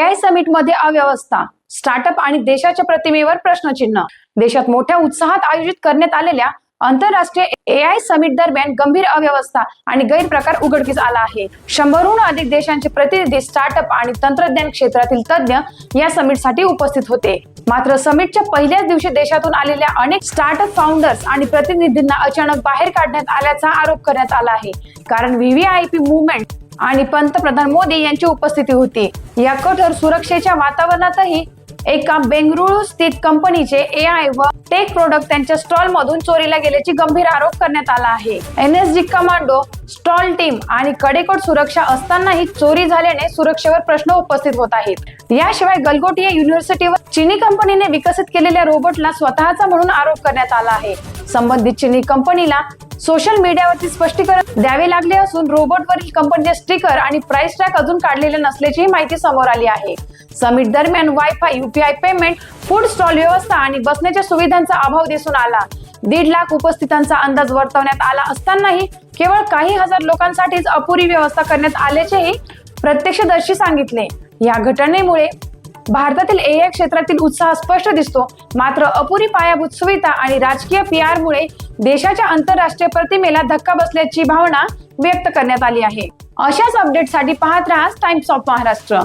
AI summit मध्ये अव्यवस्था, startup आणि देशाच्या प्रतिमेवर प्रश्नचिन्ह। देशात मोठ्या उत्साहात आयोजित करण्यात आलेल्या आंतरराष्ट्रीय AI समिट दरम्यान गंभीर अव्यवस्था आणि गैरप्रकार उघडकीस आला आहे। 100हून अधिक देशांचे प्रतिनिधी, स्टार्टअप आणि तंत्रज्ञान क्षेत्रातील तज्ञ या समिटसाठी उपस्थित होते। मात्र समिटच्या पहिल्याच दिवशी देशातून आलेल्या अनेक स्टार्टअप फाउंडर्स आणि प्रतिनिधींना अचानक बाहेर काढण्यात आल्याचा आरोप करण्यात आला आहे। कारण VVIP मूव्हमेंट आणि पंतप्रधान मोदी यांची उपस्थिती होती। या कठोर सुरक्षेच्या वातावरणातही एका बेंगळुरू स्थित कंपनीचे AI व टेक प्रोडक्ट त्यांच्या स्टॉल मधून चोरीला गेल्याची गंभीर आरोप करण्यात आला आहे। NSG कमांडो, स्टॉल टीम आणि कडेकोट सुरक्षा असतानाही चोरी झाल्याने सुरक्षेवर प्रश्न उपस्थित होत आहेत। याशिवाय गलगोटिया युनिव्हर्सिटीवर चीनी कंपनीने विकसित केलेल्या रोबोटला स्वतःचा म्हणून आरोप करण्यात आला आहे। संबंधित चीनी कंपनीला सोशल मीडियावरती स्पष्टीकरण द्यावे लागले असून रोबोटवरील कंपनीचे स्टिकर आणि प्राइस टॅग अजून काढलेले नसल्याची माहिती समोर आली आहे। समिट दरम्यान wifi, UPI payment, food stall व्यवस्था आणि बसण्याच्या सुविधांचा अभाव दिसून आला। 1.5 लाख उपस्थितांचा अंदाज वर्तवण्यात आला असतानाही केवळ काही हजार लोकांसाठीच अपुरी व्यवस्था करण्यात आल्याचेही प्रत्यक्षदर्शी सांगितले। या घटनेमुळे भारतातील AI क्षेत्रातील उत्साह स्पष्ट दिसतो। मात्र अपुरी पायाभूत सुविधा आणि राजकीय PR मुळे देशाच्या आंतरराष्ट्रीय प्रतिमेला धक्का बसल्याची भावना व्यक्त करण्यात आली आहे। अशाच अपडेटसाठी पाहत रहा टाइम्स ऑफ महाराष्ट्र।